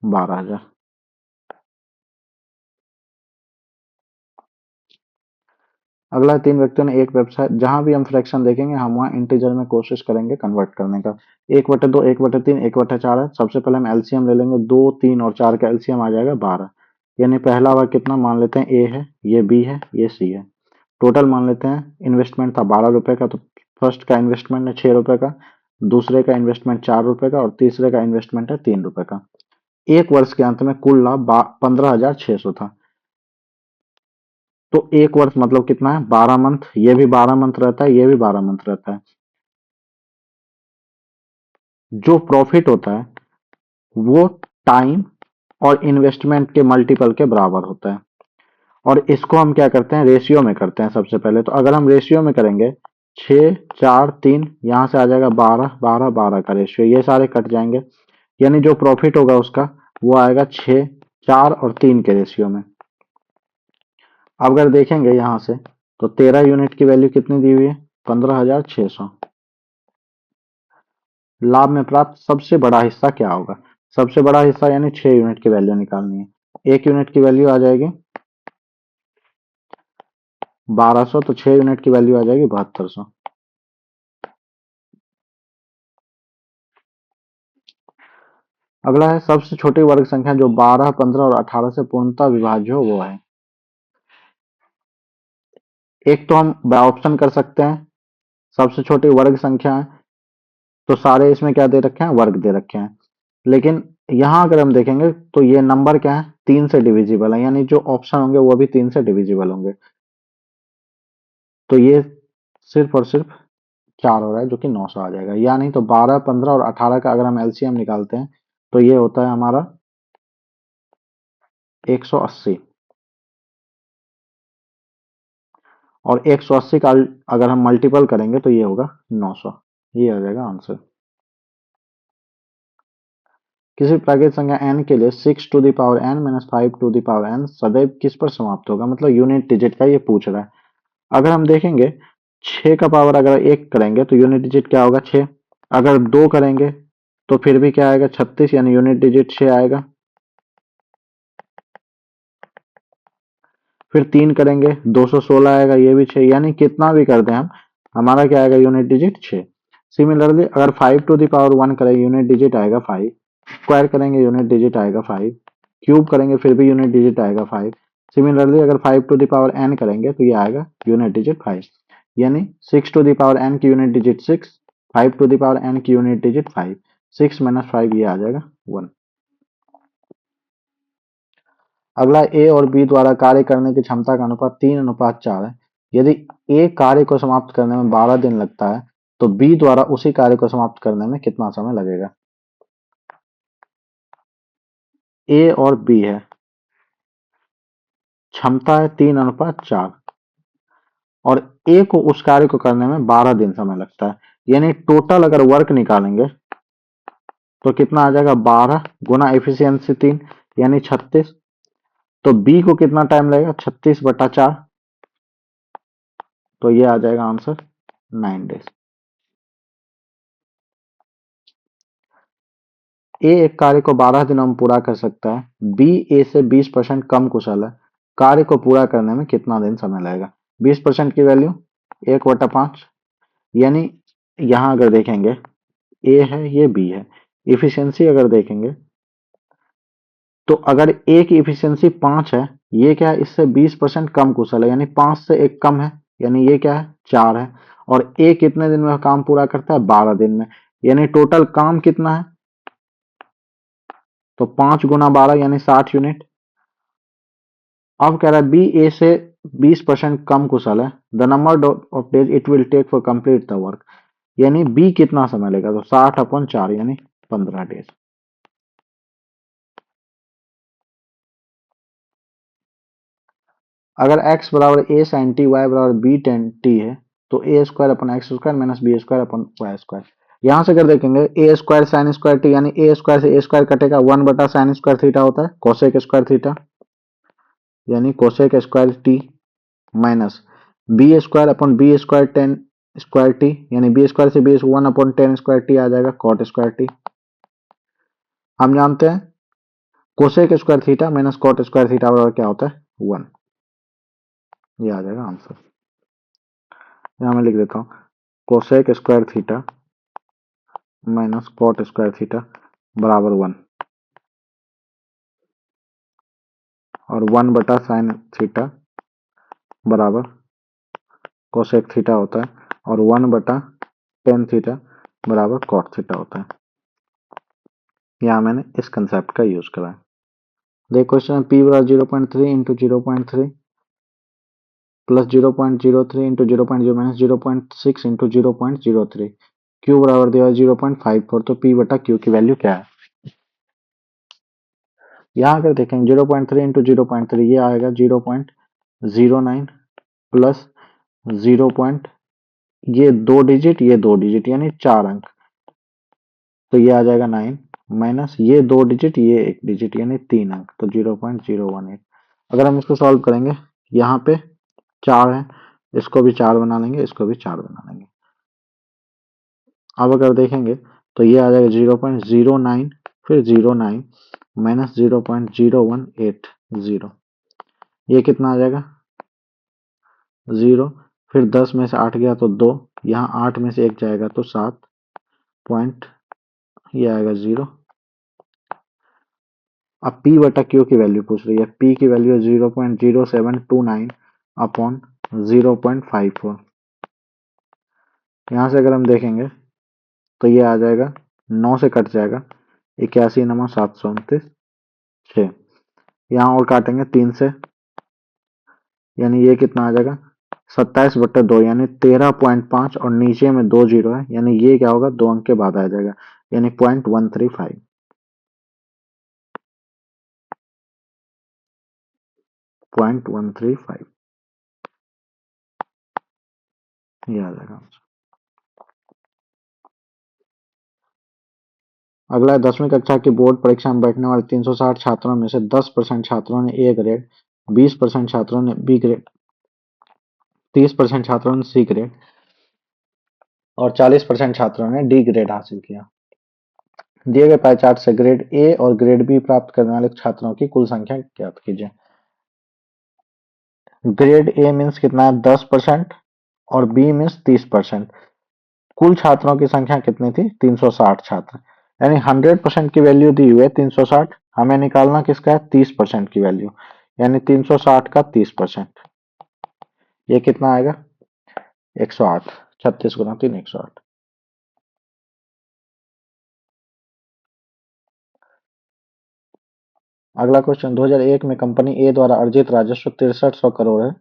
12,000। अगला 3 व्यक्तियों ने एक वेबसाइट, जहां भी हम फ्रैक्शन देखेंगे हम वहां इंटीजर में कोशिश करेंगे कन्वर्ट करने का। 1/2 1/3 1/4 है। सबसे पहले हम एलसीएम ले लेंगे, 2 3 और 4 का एलसीएम आ जाएगा 12। यानी पहला भाग कितना मान लेते हैं? ए है, ये बी है, ये सी है। टोटल मान लेते हैं, इन्वेस्टमेंट था 12 रुपए का, तो फर्स्ट का इन्वेस्टमेंट है 6 रुपए का, दूसरे का इन्वेस्टमेंट 4 रुपए का और तीसरे का इन्वेस्टमेंट है 3 रुपए का। एक वर्ष के अंत में कुल लाभ 15,600 था। तो एक वर्ष मतलब कितना है? 12 मंथ। ये भी 12 मंथ रहता है, ये भी 12 मंथ रहता है। जो प्रॉफिट होता है वो टाइम और इन्वेस्टमेंट के मल्टीपल के बराबर होता है। और इसको हम क्या करते हैं? रेशियो में करते हैं सबसे पहले। तो अगर हम रेशियो में करेंगे 6 4 3, यहां से आ जाएगा 12 12 12 का रेशियो, ये सारे कट जाएंगे। यानी जो प्रॉफिट होगा उसका वो आएगा 6 4 और 3 के रेशियो में। अब अगर देखेंगे यहां से तो 13 यूनिट की वैल्यू कितनी दी हुई है? 15,600। लाभ में प्राप्त सबसे बड़ा हिस्सा क्या होगा? सबसे बड़ा हिस्सा यानी 6 यूनिट की वैल्यू निकालनी है। 1 यूनिट की वैल्यू आ जाएगी 1200, तो 6 यूनिट की वैल्यू आ जाएगी 7200। अगला है सबसे छोटी वर्ग संख्या जो 12 15 और 18 से पूर्णतः विभाज्य हो, वो है। एक तो हम ऑप्शन कर सकते हैं, सबसे छोटी वर्ग संख्या है तो सारे इसमें क्या दे रखे हैं? वर्ग दे रखे हैं। लेकिन यहां अगर हम देखेंगे तो ये नंबर क्या है? 3 से डिविजिबल है, यानी जो ऑप्शन होंगे वो भी 3 से डिविजिबल होंगे। तो ये सिर्फ और सिर्फ 4 हो रहा है, जो कि 900 आ जाएगा। या नहीं तो 12 15 और 18 का अगर हम एलसीएम निकालते हैं तो ये होता है हमारा 180, और 180 का अगर हम मल्टीपल करेंगे तो ये होगा 900। ये आ जाएगा आंसर। किसी प्राकृतिक संख्या n के लिए 6⁻n - 5 सदैव किस पर समाप्त होगा? मतलब यूनिट डिजिट का ये पूछ रहा है। अगर हम देखेंगे 6 का पावर अगर 1 करेंगे तो यूनिट डिजिट क्या होगा? 6। अगर 2 करेंगे तो फिर भी क्या आएगा? 36, यानी यूनिट डिजिट 6 आएगा। फिर 3 करेंगे 216 आएगा, ये भी 6। यानी कितना भी कर दें हम, हमारा क्या आएगा? Unit digit 6। सिमिलरली अगर 5⁻1 करें यूनिट डिजिट आएगा 5, स्क्वायर करेंगे यूनिट डिजिट आएगा 5, क्यूब करेंगे फिर भी यूनिट डिजिट आएगा 5। सिमिलरली अगर 5⁻n करेंगे तो ये आएगा यूनिट डिजिट 5। यानी 6⁻n की यूनिट डिजिट 6, 5⁻n की यूनिट डिजिट 5, 6 - 5 ये आ जाएगा 1। अगला ए और बी द्वारा कार्य करने की क्षमता का अनुपात 3:4 है। यदि ए कार्य को समाप्त करने में 12 दिन लगता है तो बी द्वारा उसी कार्य को समाप्त करने में कितना समय लगेगा। ए और बी है, क्षमता है 3:4 और ए को उस कार्य को करने में 12 दिन समय लगता है। यानी टोटल अगर वर्क निकालेंगे तो कितना आ जाएगा, 12 गुना एफिशिएंसी 3 यानी 36। तो बी को कितना टाइम लगेगा, 36/4, तो ये आ जाएगा आंसर 9 डेज। ए एक कार्य को 12 दिनों में पूरा कर सकता है। बी ए से 20% कम कुशल है। कार्य को पूरा करने में कितना दिन समय लगेगा। 20% की वैल्यू 1/5, यानी यहां अगर देखेंगे ए है ये बी है। इफिशियंसी अगर देखेंगे तो अगर ए की इफिशियंसी 5 है, ये क्या है, इससे 20% कम कुशल है, यानी 5 से एक कम है, यानी ये क्या है 4 है। और ए कितने दिन में काम पूरा करता है, 12 दिन में। यानी टोटल काम कितना है, तो 5 गुना 12 यानी 60 यूनिट। अब कह रहा है बी ए से 20% कम कुशल है। The number of days it will take for complete the work, यानी बी कितना समय लेगा, तो 60/4 यानी 15 डेज। अगर x बराबर a sin t, y बराबर b tan t है तो a square upon X square minus B square upon Y square. यहां से अगर देखेंगे a square sine square T, यानी a स्क्वायर से a स्क्वायर कटेगा, 1/sin स्क्वायर थीटा होता है कोसेक स्क्वायर थीटा, यानी cosec square T minus B square upon B square tan square T, यानी बी स्क्वायर से बी 1/10 स्क्वायर टी आ जाएगा कॉट स्क्वायर टी। हम जानते हैं cosec square theta minus cot square theta बराबर क्या होता है, 1। ये आ जाएगा आंसर। यहां मैं लिख देता हूं cosec square theta minus cot square theta बराबर 1, और 1/sin थीटा बराबर कोसेक थीटा होता है, और 1/tan थीटा बराबर कॉट थीटा होता है। यहाँ मैंने इस कंसेप्ट का यूज करा है। देखो क्वेश्चन पी बराबर 0.3 into 0.3 plus 0.03 into 0.0 minus 0.6 into 0.03, Q बराबर दिया 0.54, तो पी बटा क्यू की वैल्यू क्या है। यहाँ अगर देखेंगे 0.3 इंटू 0.3 ये आएगा 0.09 प्लस 0. ये 2 डिजिट ये 2 डिजिट यानी 4 अंक, तो ये आ जाएगा 9 माइनस ये 2 डिजिट ये 1 डिजिट यानी 3 अंक, तो 0.018। अगर हम इसको सॉल्व करेंगे, यहाँ पे 4 है, इसको भी 4 बना लेंगे, इसको भी 4 बना लेंगे। अब अगर देखेंगे तो ये आ जाएगा 0.09 फिर 09 माइनस 0.0180, ये कितना आ जाएगा 0, फिर 10 में से 8 गया तो 2, यहाँ 8 में से 1 जाएगा तो 7 पॉइंट, ये आएगा 0। अब P बटा Q की वैल्यू पूछ रही है। P की वैल्यू 0.0729 अपॉन 0.54। यहाँ से अगर हम देखेंगे तो ये आ जाएगा 9 से कट जाएगा 81,729 6, यहाँ और काटेंगे 3 से, यानी ये कितना आ जाएगा 27/2 यानी 13.5, और नीचे में 2 जीरो है, यानी ये क्या होगा 2 अंक के बाद आ जाएगा, यानी 0.135 0.135, ये आ जाएगा। अगला 10वीं कक्षा की बोर्ड परीक्षा में बैठने वाले 360 छात्रों में से 10% छात्रों ने ए ग्रेड, 20% छात्रों ने बी ग्रेड, 30% छात्रों ने सी ग्रेड और 40% छात्रों ने डी ग्रेड हासिल किया। दिए गए पाई चार्ट से ग्रेड ए और ग्रेड बी प्राप्त करने वाले छात्रों की कुल संख्या ज्ञात कीजिए। ग्रेड ए मीन्स कितना है 10% और बी मीन्स 30%। कुल छात्रों की संख्या कितनी थी 360 छात्र, यानी 100% की वैल्यू दी हुई है 360, हमें निकालना किसका है 30% की वैल्यू, यानी 360 का 30%, ये कितना आएगा 108, 36 गुना 3 108। अगला क्वेश्चन, 2001 में कंपनी ए द्वारा अर्जित राजस्व 6300 करोड़ है,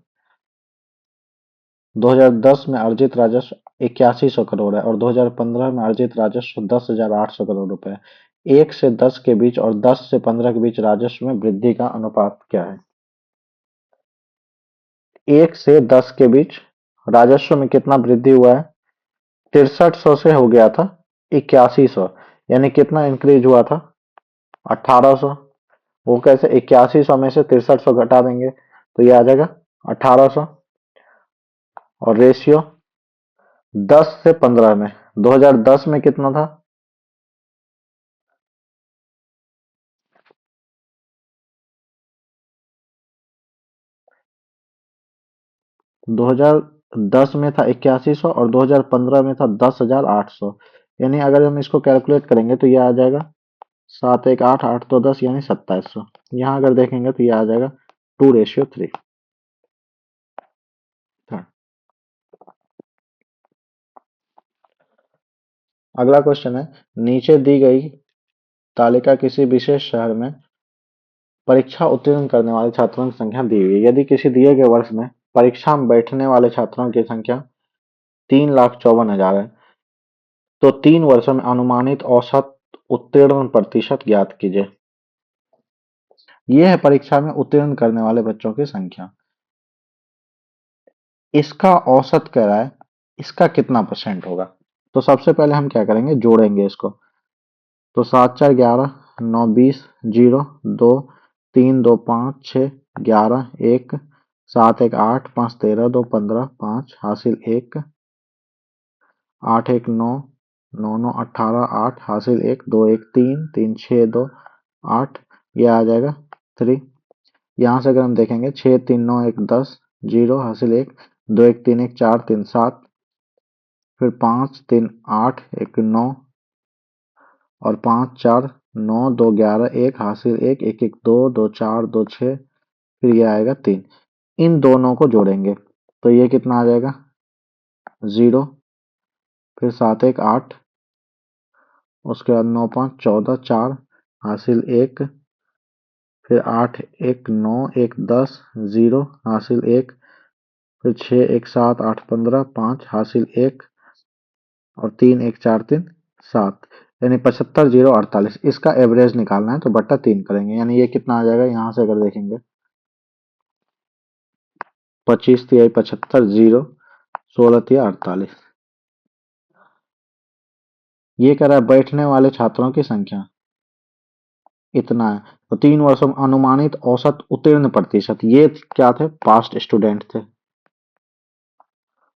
2010 में अर्जित राजस्व 8100 करोड़ है और 2015 में अर्जित राजस्व 10,800 करोड़ रुपए है। 1 से 10 के बीच और 10 से 15 के बीच राजस्व में वृद्धि का अनुपात क्या है? 1 से 10 के बीच राजस्व में कितना वृद्धि हुआ है? 6300 से हो गया था 8100, यानी कितना इंक्रीज हुआ था? 1800। वो कैसे? 8100 में से 6300 घटा देंगे तो ये आ जाएगा 1800। और रेशियो 10 से 15 में 2010 में कितना था? 2010 में था 8100 और 2015 में था 10,800, यानी अगर हम इसको कैलकुलेट करेंगे तो ये आ जाएगा 7 1 8 8 तो 10 यानी 2700। यहाँ अगर देखेंगे तो ये आ जाएगा 2:3। अगला क्वेश्चन है, नीचे दी गई तालिका किसी विशेष शहर में परीक्षा उत्तीर्ण करने वाले छात्रों की संख्या दी हुई है। यदि किसी दिए गए वर्ष में परीक्षा में बैठने वाले छात्रों की संख्या 3,54,000 है तो 3 वर्षों में अनुमानित औसत उत्तीर्ण प्रतिशत ज्ञात कीजिए। यह है परीक्षा में उत्तीर्ण करने वाले बच्चों की संख्या। इसका औसत कह रहा है, इसका कितना परसेंट होगा? तो सबसे पहले हम क्या करेंगे, जोड़ेंगे इसको। तो 7 4 11, 9 20, 0 2, 3 2 5 6, 11 1, 7 1 8, 5 13, 2 15, 5 हासिल 1, 8 1 9, 9 9 18, 8 हासिल 1, 2 1 3, 3 6 2 8, ये आ जाएगा 3। यहाँ से अगर हम देखेंगे 6 3 9 1 10, 0 हासिल 1, 2 1 3 1 4 3 7, फिर 5 3 8 1 9 और 5 4 9 2 11 1 हासिल 1 1 1 2 2 4 2 6, फिर ये आएगा 3। इन दोनों को जोड़ेंगे तो ये कितना आ जाएगा? 0, फिर 7 1 8, उसके बाद 9 5 14, 4 हासिल 1, फिर 8 1 9 1 10, 0 हासिल 1, फिर 6 1 7 8 15, 5 हासिल 1 और 3 1 4 3 7, यानी 75 0 48। इसका एवरेज निकालना है तो बट्टा 3 करेंगे, यानी ये कितना आ जाएगा? यहाँ से अगर देखेंगे 25 तिहाई 75, 0 16 तिहाई 48। ये कह रहा है बैठने वाले छात्रों की संख्या इतना है, तो 3 वर्षों में अनुमानित औसत उत्तीर्ण प्रतिशत, ये क्या थे? पास्ट स्टूडेंट थे।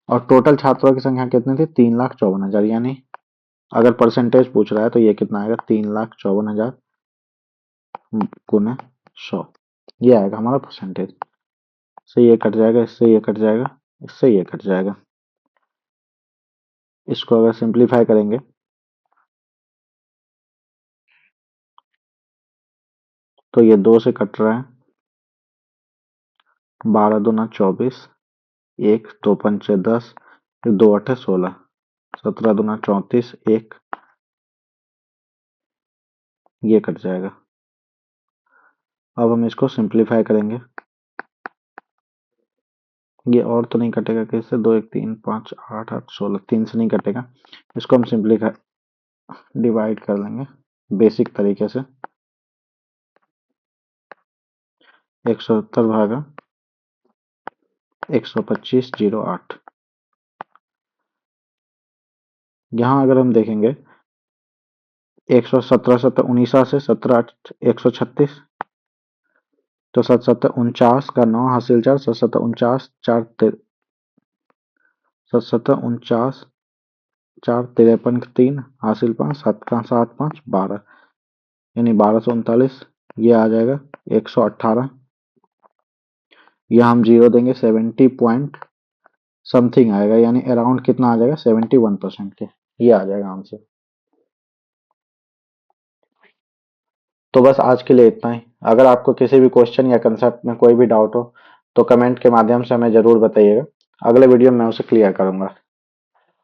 और टोटल छात्रों की संख्या कितनी थी? 3,54,000, यानी अगर परसेंटेज पूछ रहा है तो ये कितना आएगा? 3,54,000 गुना 100, ये आएगा हमारा परसेंटेज। इससे ये कट जाएगा, इससे ये कट जाएगा, इससे ये कट जाएगा। इसको अगर सिंप्लीफाई करेंगे तो ये 2 से कट रहा है, 12 दूना 24, 1 2 पंचे 10, फिर 2 8 16, 17 दूना 34, 1, ये कट जाएगा। अब हम इसको सिंप्लीफाई करेंगे, ये और तो नहीं कटेगा कैसे? 2 1 3 5 8 8 16, 3 से नहीं कटेगा। इसको हम सिंप्लीफाई डिवाइड कर लेंगे बेसिक तरीके से। 170 भागा 125 0 8। यहाँ अगर हम देखेंगे 117 17 19 से 17 8 136, तो 7 7 49 का 9 हासिल 4, 7 7 49 4 7 7 49 4 53 3 हासिल 5, 7 का 7 5 12, यानी 1239, ये आ जाएगा 118। यह हम जीरो देंगे 70 पॉइंट समथिंग आएगा, यानी अराउंड कितना आ जाएगा? 71% के, ये आ जाएगा आंसर। तो बस आज के लिए इतना ही। अगर आपको किसी भी क्वेश्चन या कंसेप्ट में कोई भी डाउट हो तो कमेंट के माध्यम से हमें जरूर बताइएगा, अगले वीडियो में मैं उसे क्लियर करूंगा।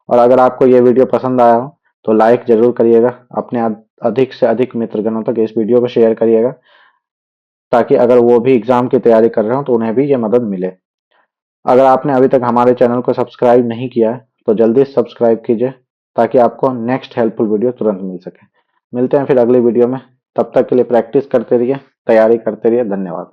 और अगर आपको ये वीडियो पसंद आया हो तो लाइक जरूर करिएगा, अपने अधिक से अधिक मित्रगणों तक इस वीडियो को शेयर करिएगा। ताकि अगर वो भी एग्जाम की तैयारी कर रहे हो तो उन्हें भी ये मदद मिले। अगर आपने अभी तक हमारे चैनल को सब्सक्राइब नहीं किया है तो जल्दी सब्सक्राइब कीजिए ताकि आपको नेक्स्ट हेल्पफुल वीडियो तुरंत मिल सके। मिलते हैं फिर अगली वीडियो में, तब तक के लिए प्रैक्टिस करते रहिए, तैयारी करते रहिए। धन्यवाद।